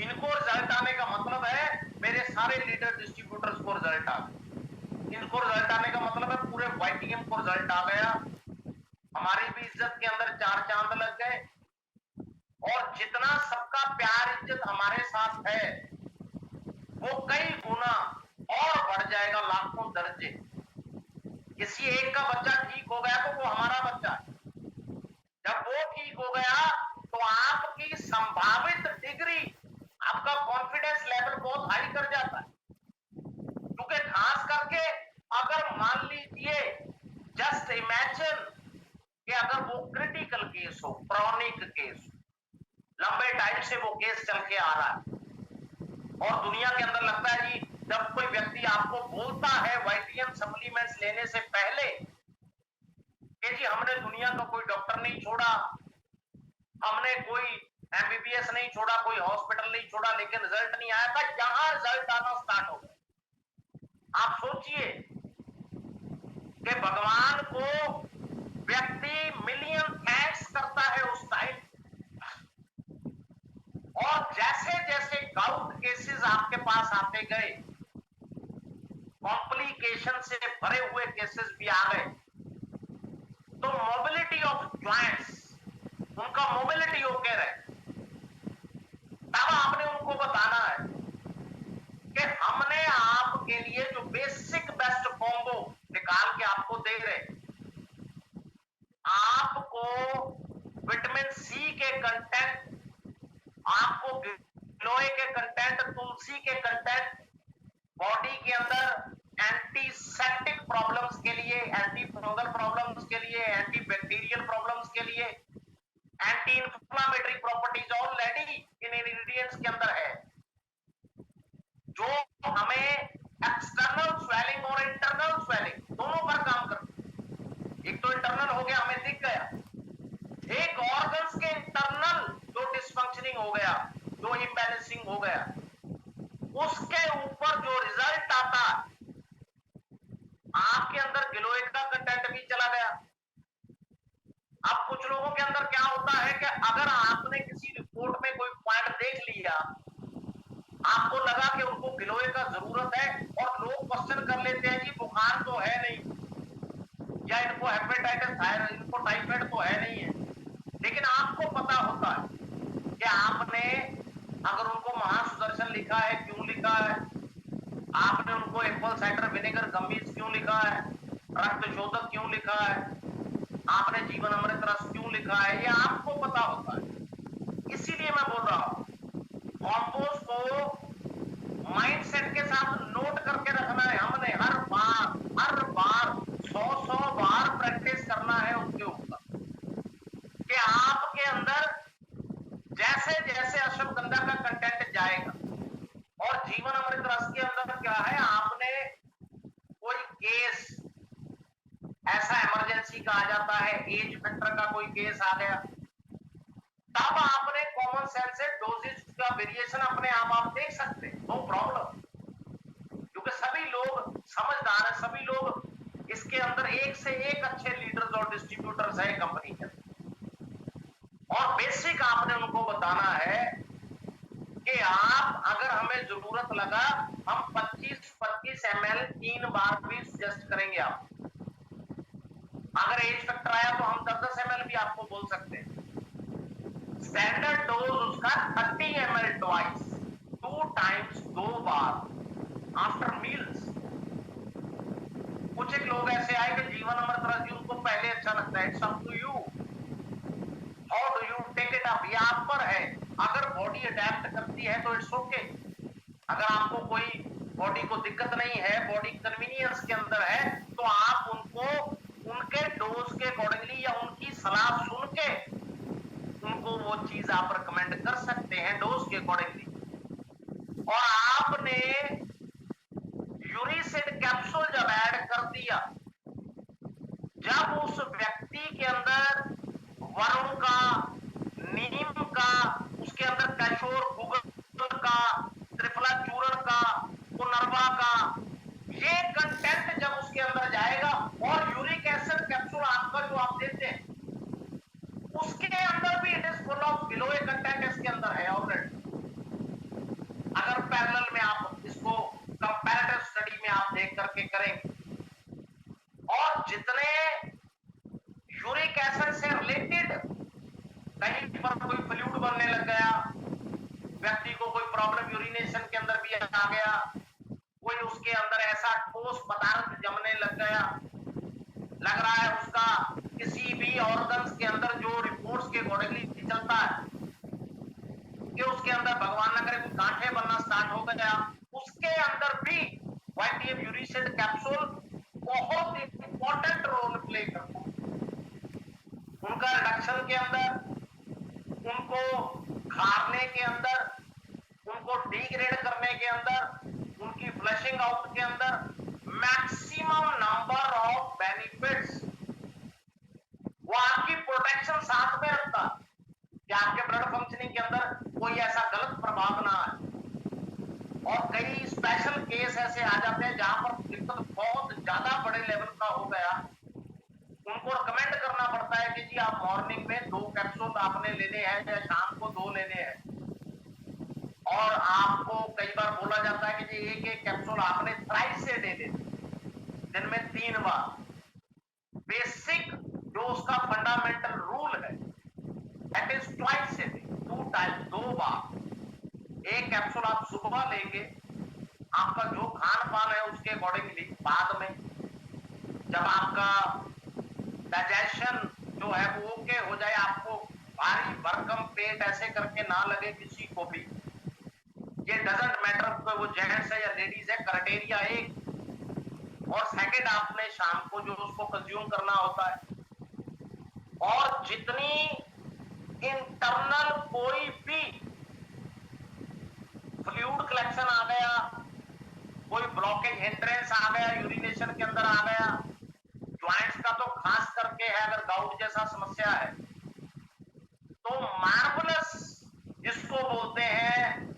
इनको रिजल्ट आने का मतलब है मेरे सारे लीडर डिस्ट्रीब्यूटर्स को रिजल्ट आ गया। इनको रिजल्ट आने का मतलब है पूरे वाईटीएम को रिजल्ट आ गया। हमारी भी इज्जत के अंदर 4 चांद लग गए, और जितना सबका प्यार इज्जत हमारे साथ है वो कई गुना और बढ़ जाएगा, लाखों दर्जे। किसी एक का बच्चा ठीक हो गया तो वो हमारा बच्चा है, जब वो ठीक हो गया तो आपकी संभावित डिग्री, आपका कॉन्फिडेंस लेवल बहुत हाई कर जाता है। क्योंकि खास करके अगर मान लीजिए, जस्ट इमेजिन कि अगर वो क्रिटिकल केस हो, क्रॉनिक केस, लंबे टाइम से वो केस चल के आ रहा है, और दुनिया के अंदर लगता है जी, जब कोई व्यक्ति आपको बोलता है वाईटीएम सप्लीमेंट्स लेने से पहले कि जी हमने दुनिया का कोई डॉक्टर नहीं छोड़ा, हमने कोई एमबीबीएस नहीं छोड़ा, कोई हॉस्पिटल नहीं छोड़ा, लेकिन रिजल्ट नहीं आया था, यहां रिजल्ट आना स्टार्ट हो गया। आप सोचिए कि भगवान को व्यक्ति मिलियन थैंक्स करता है उस टाइम, और जैसे जैसे गाउट केसेस आपके पास आते गए, कॉम्प्लिकेशन से भरे हुए केसेस भी आ गए, तो मोबिलिटी ऑफ ज्वाइंट्स, उनका मोबिलिटी ओके रहे, तब आपने उनको बताना है कि हमने आपके लिए जो बेसिक बेस्ट कॉम्बो निकाल के आपको दे रहे, आपको विटामिन सी के कंटेंट, आपको गिलोय के कंटेंट, तुलसी के कंटेंट, बॉडी के अंदर एंटीसेप्टिक प्रॉब्लम्स के लिए, एंटी फंगल प्रॉब्लम्स के लिए, एंटी बैक्टीरियल प्रॉब्लम्स के लिए, anti inflammatory properties already in ingredients के अंदर है, जो हमें एक्सटर्नल स्वेलिंग और इंटरनल स्वेलिंग दोनों पर काम करती। एक तो इंटरनल हो गया, हमें दिख गया, एक ऑर्गन्स के इंटरनल जो डिसफंक्शनिंग हो गया, जो इम्बैलेंसिंग हो गया, उसके ऊपर जो रिजल्ट आता, आपके अंदर गिलोय का कंटेंट भी चला गया। अब कुछ लोगों के अंदर क्या होता है कि अगर आपने किसी रिपोर्ट में कोई पॉइंट देख लिया, आपको लगा कि उनको गिलोय का जरूरत है, और लोग क्वेश्चन कर लेते हैं जी बुखार तो है नहीं, या इनको हेपेटाइटिस थायराइड, इनको टाइफाइड तो है नहीं है, लेकिन आपको पता होता है कि आपने अगर उनको महासुदर्शन लिखा है, क्यों लिखा है, आपने उनको एप्पल साइडर विनेगर गम्मीज क्यों लिखा है, रक्त शोधक क्यों लिखा है, आपने जीवन अमृत रस क्यों लिखा है, ये आपको पता होता है। इसीलिए मैं बोल रहा हूं, कॉम्पोज को माइंडसेट के साथ नोट करके रखना है, हमने हर बार 100 बार प्रैक्टिस करना है उसके ऊपर, कि आपके अंदर जैसे जैसे अश्वगंधा का कंटेंट जाएगा, और जीवन अमृत रस के अंदर क्या है, आपने कोई केस ऐसा इमरजेंसी का आ जाता है, एज फैक्टर का कोई केस आ गया, तब आपने कॉमन सेंस से डोजेज का वेरिएशन अपने आप देख सकते हैं, नो प्रॉब्लम, क्योंकि सभी लोग समझदार हैं, सभी लोग इसके अंदर एक से एक अच्छे लीडर्स और डिस्ट्रीब्यूटर्स हैं कंपनी के, और बेसिक आपने उनको बताना है कि आप अगर हमें जरूरत लगा, हम 25-25 ml 3 बार भी सजेस्ट करेंगे आप, अगर एज फैक्टर आया तो हम 10-10 ml भी आपको बोल सकते हैं। स्टैंडर्ड डोज उसका 30 ml ट्वाइस, 2 टाइम्स, 2 बार आफ्टर मील्स। कुछ एक लोग ऐसे आए कि जीवन अमृत रस जी उनको पहले अच्छा लगता है। It's up to you, how do you take it up, ये आप पर है। अगर बॉडी अडेप्ट करती है तो इट्स ओके। अगर आपको कोई बॉडी को दिक्कत नहीं है, बॉडी कन्वीनियंस के अंदर है, तो आप उनको उनके डोज के अकॉर्डिंगली या उनकी सलाह सुन के उनको वो चीज आप रिकमेंड कर सकते हैं डोज के अकॉर्डिंगली। और आपने यूरिसिड कैप्सूल जब ऐड कर दिया, जब उस व्यक्ति के अंदर वरुण का, नीम का, उसके अंदर कैशोर गूगल का, त्रिफला चूर्ण का, पुनर्वा का, ये कंटेंट जब उसके अंदर जाएगा और यूरिक एसिड कैप्सूल आपका जो आप देते हैं उसके अंदर भी इट इज फुल ऑफ बिलोए कंटेंट इसके अंदर है ऑलरेडी। अगर पैरेलल में आप इसको कंपैरेटिव स्टडी में आप देख करके करेंगे, और जितने यूरिक एसिड से रिलेटेड कहीं पर कोई फ्लूइड बनने लग गया, व्यक्ति को कोई प्रॉब्लम यूरिनेशन के अंदर भी आ गया, कोई उसके अंदर ऐसा ठोस पदार्थ जमने लग गया, लग रहा है उसका किसी भी ऑर्गन्स के अंदर जो रिपोर्ट्स के अकॉर्डिंगली चलता है कि उसके अंदर भगवान न करे कोई गांठें बनना स्टार्ट हो गया, उसके अंदर भी वाइटिएम यूरिसिड कैप्सूल बहुत इंपॉर्टेंट रोल प्ले करता है। उनका रिडक्शन के अंदर, उनको खारने के अंदर, उनको डिग्रेड करने के अंदर, उनकी फ्लशिंग आउट के अंदर मैक्सिमम नंबर ऑफ बेनिफिट्स, वो आपकी प्रोटेक्शन साथ में रखता है कि आपके ब्लड फंक्शनिंग के अंदर कोई ऐसा गलत प्रभाव ना आए। और कई स्पेशल केस ऐसे आ जाते हैं जहां पर दिक्कत बहुत ज्यादा बड़े लेवल का हो गया, उनको रिकमेंड करना पड़ता है कि जी आप मॉर्निंग में 2 कैप्सूल आपने लेने हैं या शाम को 2 लेने हैं। और आपको कई बार बोला जाता है कि जी एक कैप्सूल आपने थ्राइस से ले लेने, दिन में 3 बार। बेसिक जो उसका फंडामेंटल रूल है दैट इज ट्वाइस से, 2 टाइम्स, 2 बार। एक कैप्सूल आप सुबह लेंगे, आपका जो खान पान है उसके अकॉर्डिंगली बाद में जब आपका डाइजेशन जो है वो ओके हो जाए, आपको भारी भरकम पेट ऐसे करके ना लगे किसी को भी, ये डजंट मैटर वो जेंट्स है या लेडीज है, क्राइटेरिया एक। और सेकंड आपने शाम को जो उसको कंज्यूम करना होता है। और जितनी इंटरनल कोई भी फ्लूइड कलेक्शन आ गया, कोई ब्लॉकेज हिंड्रेंस आ गया, यूरिनेशन के अंदर आ गया, ज्वाइंट्स का तो खास करके है, अगर गाउट जैसा समस्या है तो मार्वलस जिसको बोलते हैं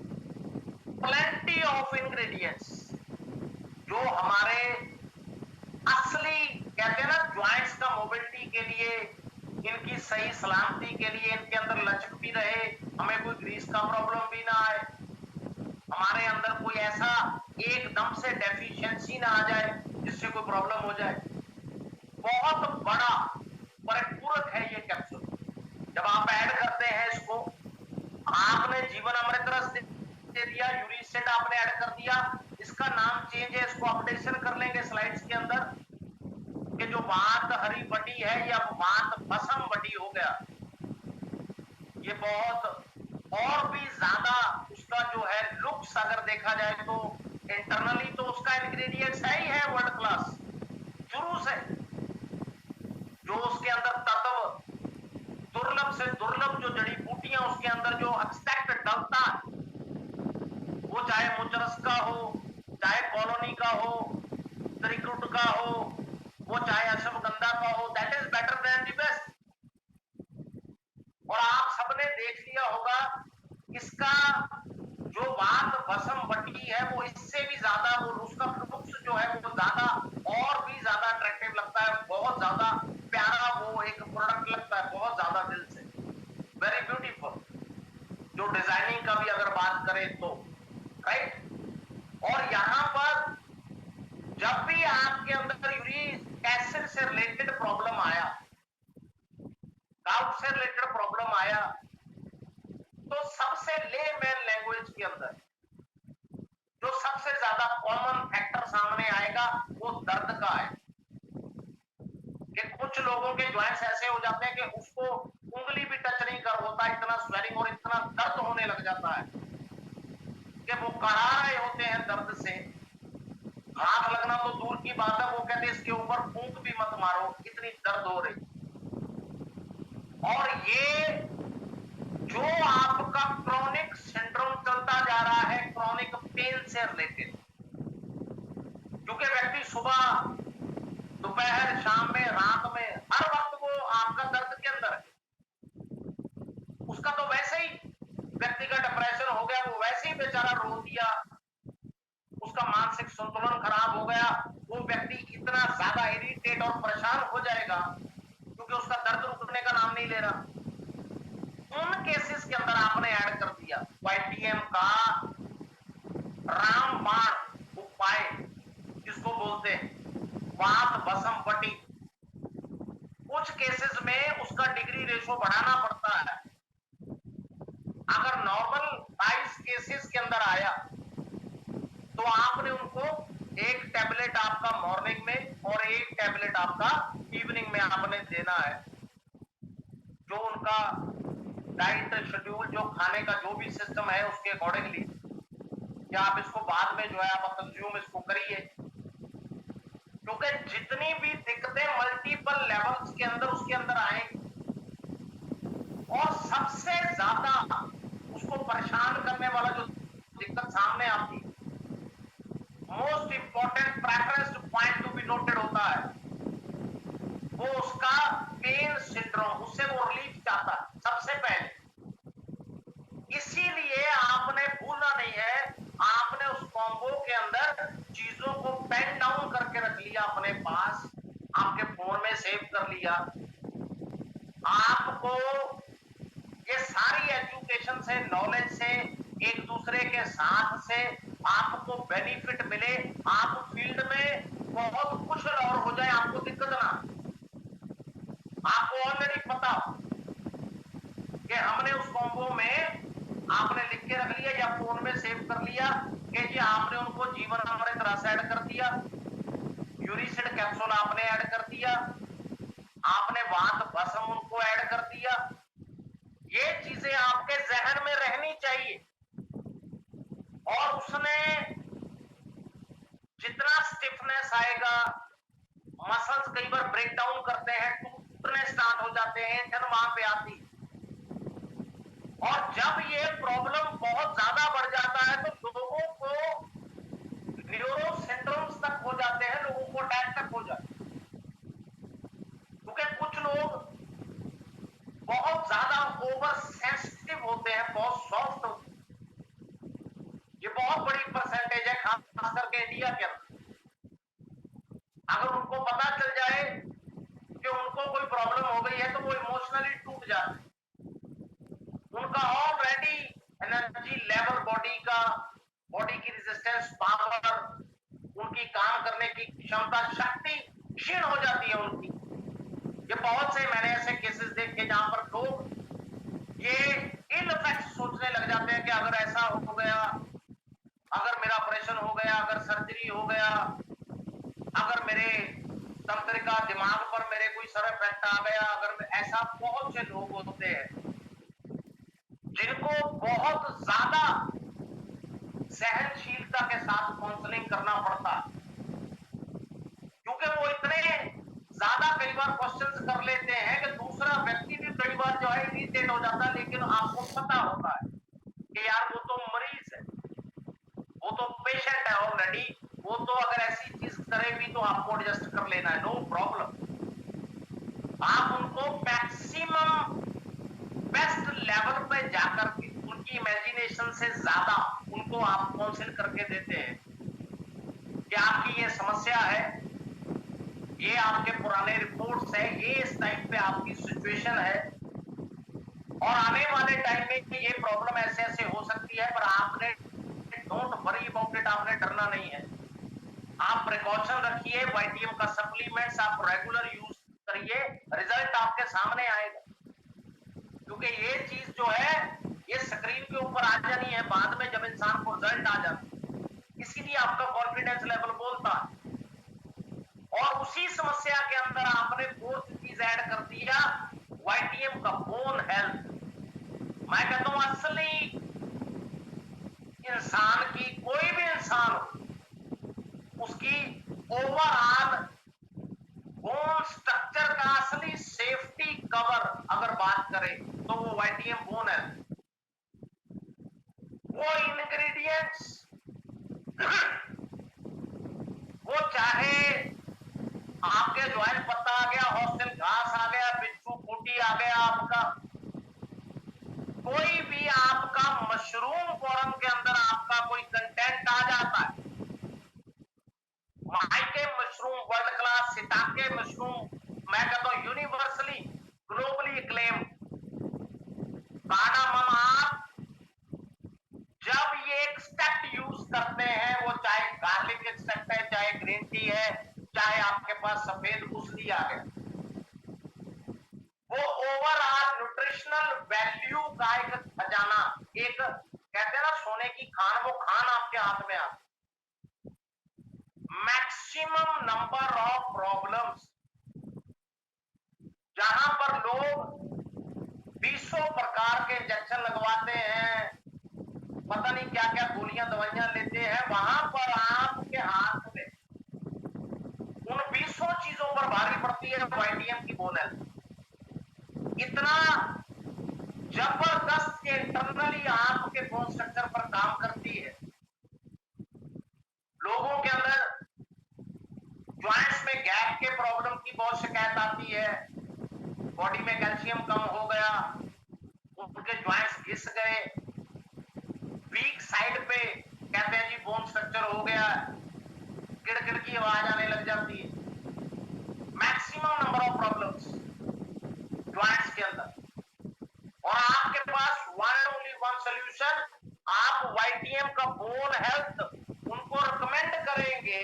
प्लेंटी ऑफ इंग्रेडिएंट्स, जो हमारे असली कहते हैं ना ज्वाइंट्स का मोबिलिटी के लिए, इनकी सही सलामती के लिए, इनके अंदर लचक भी रहे, हमें कोई ग्रीस का प्रॉब्लम भी ना आए, हमारे अंदर कोई ऐसा एकदम से डेफिशिएंसी ना आ जाए जिससे कोई प्रॉब्लम हो जाए। बहुत बड़ा परिपूरक है ये कैप्सूल। जब आप ऐड करते हैं इसको, आपने जीवन अमृत रस दे दिया, यूरिसिड आपने ऐड कर दिया, इसका नाम चेंज है, इसको अपडेशन कर लेंगे स्लाइड्स के अंदर कि जो वात हरी बटी है या वात भस्म बटी हो गया। ये बहुत और भी ज्यादा उसका जो है लुक्स अगर देखा जाए तो इंटरनली तो उसका इंग्रेडिएंट्स है ही है वर्ल्ड क्लास शुरू से। जो उसके अंदर तत्व दुर्लभ से दुर्लभ जो जड़ी बूटियां उसके अंदर जो एक्सट्रैक्ट डलता है, वो चाहे मुचरस का हो, चाहे कॉलोनी का हो, त्रिकुट का हो, वो चाहे अश्वगंधा का हो, that is better than the best. और आप सबने देख लिया होगा इसका जो वात भस्म बटी है वो इससे भी ज्यादा, वो उसका लुक्स जो है वो ज्यादा और भी ज्यादा अट्रैक्टिव लगता है, बहुत ज्यादा प्यारा वो एक प्रोडक्ट लगता है, बहुत ज्यादा दिल से, वेरी ब्यूटीफुल। जो डिजाइनिंग का भी अगर बात करें तो राइट। और यहां पर जब भी आपके अंदर एसिड से रिलेटेड प्रॉब्लम आया, गाउट से रिलेटेड प्रॉब्लम आया, तो सबसे लेमैन लैंग्वेज के अंदर जो सबसे ज्यादा कॉमन फैक्टर सामने आएगा वो दर्द का है। कि कुछ लोगों के जॉइंट्स ऐसे हो जाते हैं कि उसको उंगली भी टच नहीं कर होता, इतना स्वेलिंग और इतना दर्द होने लग जाता है कि वो करा रहे होते हैं दर्द से। हाथ लगना तो दूर की बात है, वो कहते इसके ऊपर फूंक भी मत मारो, इतनी दर्द हो रही। और ये जो आपका क्रॉनिक सिंड्रोम चलता जा रहा है, क्रॉनिक पेन से रिलेटेड, क्योंकि व्यक्ति सुबह, दोपहर, शाम में, रात में, हर वक्त वो आपका दर्द के अंदर है। उसका तो वैसे ही व्यक्ति का डिप्रेशन हो गया, वो वैसे ही बेचारा रो दिया, उसका मानसिक संतुलन खराब हो गया, वो व्यक्ति इतना ज्यादा इरिटेट और परेशान हो जाएगा क्योंकि उसका दर्द रुकने का नाम नहीं ले रहा। उन केसेस के अंदर आपने ऐड कर दिया YTM का रामबाण उपाय, जिसको बोलते हैं वात भस्म वटी। कुछ केसेस में उसका डिग्री रेशो बढ़ाना पड़ता है। अगर नॉर्मल 22 केसेस के अंदर आया तो आपने उनको एक टैबलेट आपका मॉर्निंग में और एक टैबलेट आपका इवनिंग में आपने देना है। जो उनका डाइट शेड्यूल, जो खाने का जो भी सिस्टम है उसके अकॉर्डिंगली, या आप इसको बाद में जो है आप कंज्यूम इसको करिए। क्योंकि जितनी भी दिक्कतें मल्टीपल लेवल्स के अंदर उसके अंदर आएंगी और सबसे ज्यादा उसको परेशान करने वाला जो दिक्कत सामने आती है, most important preference point to be noted होता है, वो उसका पेन सिंड्रोम, उससे वो रिलीफ चाहता है सबसे पहले। इसीलिए आपने भूलना नहीं है, आपने उस कॉम्बो के अंदर चीजों को पेन डाउन करके रख लिया अपने पास, आपके फोन में सेव कर लिया। आपको ये सारी एजुकेशन से, नॉलेज से, एक दूसरे के साथ से आपको बेनिफिट मिले, आप फील्ड में बहुत कुशल और हो जाए, आपको दिक्कत ना। आपको ऑलरेडी पता कि हमने उस कॉम्बो में आपने लिख के रख लिया या फोन में सेव कर लिया कि जी आपने उनको जीवन अमृत रस ऐड कर दिया, यूरिसिड कैप्सूल आपने ऐड कर दिया, आपने वात भस्म उनको ऐड कर दिया। ये चीजें आपके जहन में रहनी चाहिए। और उसमें जितना स्टिफनेस आएगा, मसल्स कई बार ब्रेक डाउन करते हैं, टूटने स्टार्ट हो जाते हैं, जन वहां पे आती। और जब ये प्रॉब्लम बहुत ज्यादा बढ़ जाता है तो लोगों को न्यूरो सिंड्रोम्स तक हो जाते हैं, लोगों को अटैक तक हो जाते हैं। क्योंकि कुछ लोग बहुत ज्यादा ओवर सेंसिटिव होते हैं, बहुत सॉफ्ट होते हैं। ये बहुत बड़ी परसेंटेज है, खास करके इंडिया के अंदर। अगर उनको पता चल जाए कि उनको कोई प्रॉब्लम हो गई है तो वो इमोशनली टूट जाते हैं। उनका ऑलरेडी एनर्जी लेवल, बॉडी की रेजिस्टेंस पावर, उनकी काम करने की क्षमता, शक्ति क्षीण हो जाती है उनकी। ये बहुत से मैंने ऐसे केसेस देखे जहां पर लोग ये इल इफेक्ट सोचने लग जाते हैं कि अगर ऐसा हो गया, अगर मेरा ऑपरेशन हो गया, अगर सर्जरी हो गया, अगर मेरे तंत्रिका दिमाग पर मेरे कोई सर इफेक्ट आ गया, अगर ऐसा बहुत से लोग होते हैं जिनको बहुत ज्यादा सहनशीलता के साथ काउंसलिंग करना पड़ता, क्योंकि वो इतने ज्यादा कई बार क्वेश्चंस कर लेते हैं कि दूसरा व्यक्ति भी कई बार जो है इरिटेट हो जाता है। लेकिन आपको पता होता है कि यार वो तो मरीज है, वो तो पेशेंट है ऑलरेडी, वो तो अगर ऐसी चीज करे भी तो आपको एडजस्ट कर लेना है, नो प्रॉब्लम। आप उनको मैक्सिमम बेस्ट लेवल पे जाकर के उनकी इमेजिनेशन से ज्यादा उनको आप काउंसिल करके देते हैं कि आपकी ये समस्या है, ये आपके पुराने रिपोर्ट्स है, ये इस टाइम पे आपकी सिचुएशन है और आने वाले टाइम में ये प्रॉब्लम ऐसे ऐसे हो सकती है, पर आपने डोंट वरी अबाउट इट, आपने डरना नहीं है। आप प्रिकॉशन रखिए, वाईटीएम का सप्लीमेंट्स आप रेगुलर यूज करिए, रिजल्ट आपके सामने आएगा। क्योंकि ये चीज जो है ये स्क्रीन के ऊपर आ जानी है बाद में जब इंसान को रिजल्ट आ जाता है, इसीलिए आपका कॉन्फिडेंस लेवल बोलता है। और उसी समस्या के अंदर आपने फोर्थ चीज ऐड कर दिया, वाईटीएम का बोन हेल्थ। मैं कहता हूं असली इंसान की, कोई भी इंसान हो, उसकी ओवरऑल बोन स्ट्रक्चर का असली सेफ्टी कवर अगर बात करें तो वो वाईटीएम बोन है। वो इंग्रेडिएंट्स वो चाहे आपके ज्वाइन पत्ता आ गया, हॉस्टल घास आ गया, बिच्छू फूटी आ गया, आपका कोई भी आपका मशरूम फॉर्म के अंदर आपका कोई कंटेंट आ जाता है, माइके मशरूम वर्ल्ड क्लास, सिताके मशरूम, मैं कहता हूं यूनिवर्सली ग्लोबली एक्लेम कार्डामम। आप जब ये एक्सट्रैक्ट यूज करते हैं, वो चाहे गार्लिक एक्सट्रैक्ट है, चाहे ग्रीन टी है, चाहे आपके पास सफेद मूसली आ गया, वो ओवरऑल न्यूट्रिशनल वैल्यू का एक खजाना, एक कहते हैं ना सोने की खान, वो खान आपके हाथ में आती। मैक्सिमम नंबर ऑफ प्रॉब्लम्स, जहां पर लोग 20 प्रकार के इंजेक्शन लगवाते हैं, पता नहीं क्या क्या गोलियां दवाइयां लेते हैं, वहां पर आपके हाथ में उन 20 चीजों पर भारी पड़ती है वाईटीएम की बोन हेल्थ। इतना जबरदस्त इंटरनली आपके बोन स्ट्रक्चर पर काम करती है। लोगों के अंदर ज्वाइंट्स में गैप के प्रॉब्लम की बहुत शिकायत आती है, बॉडी में कैल्शियम कम हो गया, उनके ज्वाइंट्स घिस गए, वीक साइड पे कहते हैं जी बोन स्ट्रक्चर हो गया, किड़किड़ की आवाज आने लग जाती है। Maximum number of problems joints के अंदर, और आपके पास वन ओनली वन सोल्यूशन, आप वाईटीएम का बोन हेल्थ उनको रिकमेंड करेंगे।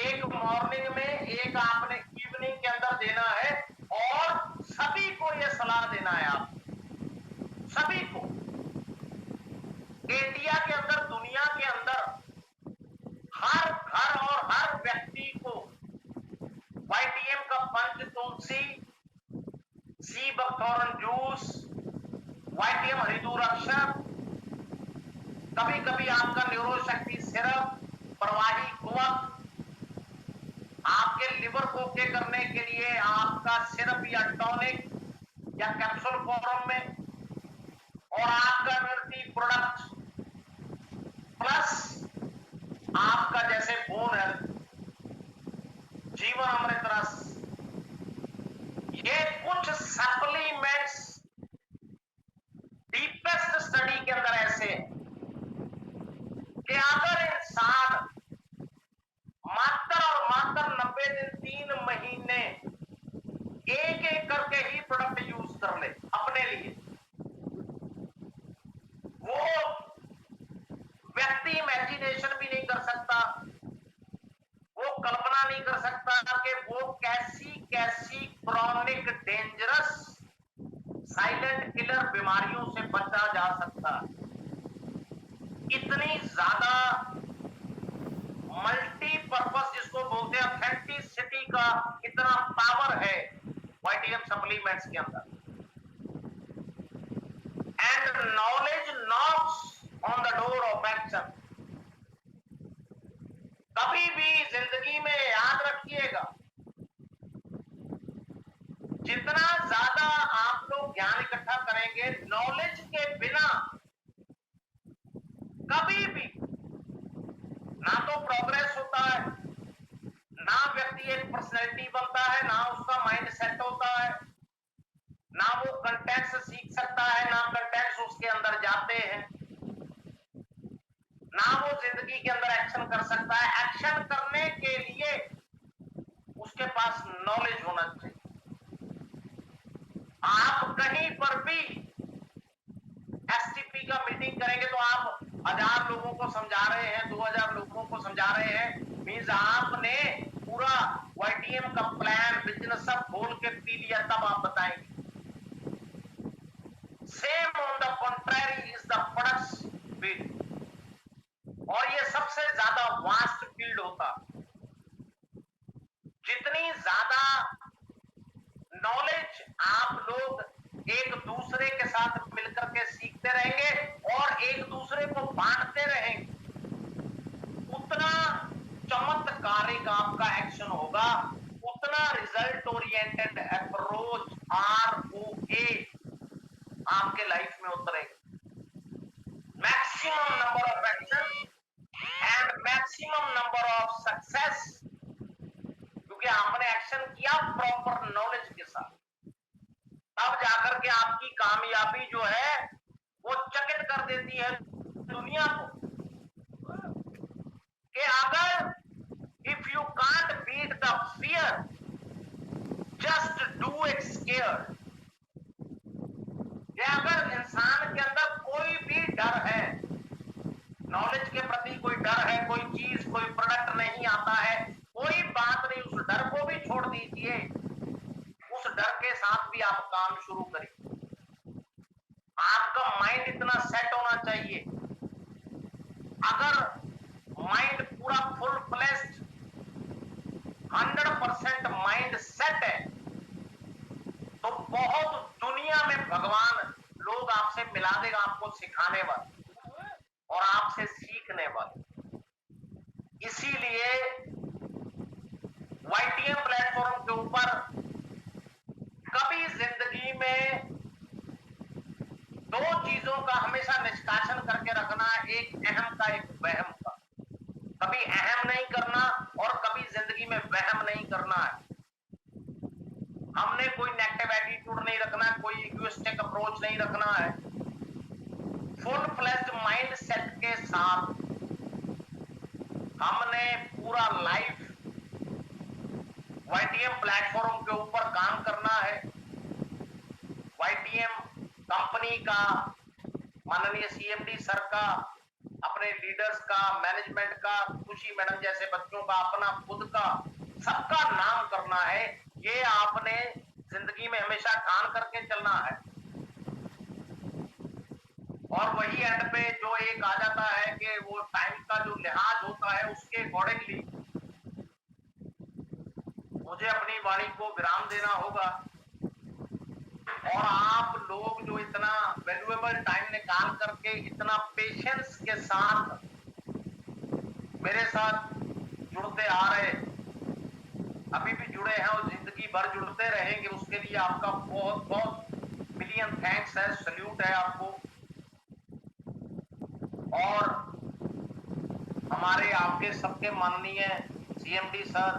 एक मॉर्निंग में, एक आपने इवनिंग के अंदर देना है, और सभी को यह सलाह देना है, आप सभी को, इंडिया के अंदर, दुनिया के अंदर, हर घर और हर व्यक्ति को वाईटीएम का पंच तुलसी, सी बकथॉर्न जूस, वाईटीएम हरिदूरक्षक, कभी कभी आपका न्यूरोशक्ति सिरप, प्रवाही कुवक, आपके लिवर को ओके करने के लिए आपका सिरप या टॉनिक या कैप्सूल फॉर्म में, और आपका इम्यूनिटी प्रोडक्ट, प्लस आपका जैसे बोन हेल्थ, जीवन अमृत रस, ये कुछ सप्लीमेंट्स डीपेस्ट स्टडी के अंदर ऐसे हैं कि अगर इंसान मात्र और मात्र 90 दिन 3 महीने एक एक करके ही प्रोडक्ट यूज कर ले अपने लिए, वो व्यक्ति इमेजिनेशन भी नहीं कर सकता, वो कल्पना नहीं कर सकता कि वो कैसी कैसी क्रॉनिक डेंजरस साइलेंट किलर बीमारियों से बचा जा सकता। इतनी ज्यादा मल्टीपर्पस जिसको बोलते हैं ऑथेंटिसिटी का इतना पावर है वाईटीएम सप्लीमेंट्स के अंदर। And knowledge knocks on the door of action. कभी भी जिंदगी में याद रखिएगा, जितना ज्यादा आप लोग ज्ञान इकट्ठा करेंगे, नॉलेज के बिना कभी भी ना तो प्रोग्रेस होता है, ना व्यक्ति एक पर्सनैलिटी बनता है, ना उसका माइंड सेट होता है, ना वो कंटेंट्स सीख सकता है, ना कंटेंट्स उसके अंदर जाते हैं, ना वो जिंदगी के अंदर एक्शन कर सकता है। एक्शन करने के लिए उसके पास नॉलेज होना चाहिए। आप कहीं पर भी एसटीपी का मीटिंग करेंगे तो आप 1000 लोगों को समझा रहे हैं, 2000 लोगों को समझा रहे हैं, मीन्स आपने पूरा YTM का प्लान बिजनेस सब खोल के पी लिया, तब आप बताएंगे। Same on the contrary is the products field, और ये सबसे ज्यादा वास्ट फील्ड होता। जितनी ज्यादा नॉलेज आप लोग एक दूसरे के साथ मिलकर के सीखते रहेंगे और एक दूसरे को बांटते रहेंगे, उतना चमत्कारिक आपका एक्शन होगा, उतना रिजल्ट ओरिएंटेड अप्रोच ROA आपके लाइफ में उतरेगा। Maximum number of action and maximum number of success, क्योंकि आपने एक्शन किया प्रॉपर नॉलेज के साथ, तब जाकर के आपकी कामयाबी जो है वो चकित कर देती है दुनिया को, कि अगर if you can't beat the fear just do it scared, कि अगर इंसान के अंदर कोई भी डर है, नॉलेज के प्रति कोई डर है, कोई चीज कोई प्रोडक्ट नहीं आता है, कोई बात नहीं, उस डर को भी छोड़ दीजिए, उस डर के साथ भी आप काम शुरू करिए। आपका माइंड इतना सेट होना चाहिए, अगर माइंड पूरा फुल फ्लेश्ड 100% माइंड सेट है, तो बहुत दुनिया में भगवान लोग आपसे मिला देगा, आपको सिखाने वाले और आपसे सीखने वाले। इसीलिए YTM प्लेटफॉर्म के ऊपर कभी जिंदगी में दो चीजों का हमेशा निष्कासन करके रखना, एक अहम का, एक वहम का। कभी अहम नहीं करना और कभी जिंदगी में वहम नहीं करना है। हमने कोई नेगेटिव एटीट्यूड नहीं रखना, कोई इगोइस्टिक अप्रोच नहीं रखना है। फुल फ्लेश्ड माइंड सेट के साथ हमने पूरा लाइफ YTM प्लेटफॉर्म के ऊपर काम करना है। YTM कंपनी का, माननीय CMD सर का, अपने लीडर्स का, मैनेजमेंट का, खुशी मैडम जैसे बच्चों का, अपना खुद का, सबका नाम करना है। ये आपने जिंदगी में हमेशा ठान करके चलना है। और वही एंड पे जो एक आ जाता है कि वो टाइम का जो लिहाज होता है, उसके अकॉर्डिंगली मुझे अपनी वाणी को विराम देना होगा। और आप लोग जो इतना वैल्यूएबल टाइम निकाल करके इतना पेशेंस के साथ मेरे साथ जुड़ते आ रहे, अभी भी जुड़े हैं और जिंदगी भर जुड़ते रहेंगे, उसके लिए आपका बहुत बहुत मिलियन थैंक्स है, सल्यूट है आपको। और हमारे आपके सबके माननीय CMD सर,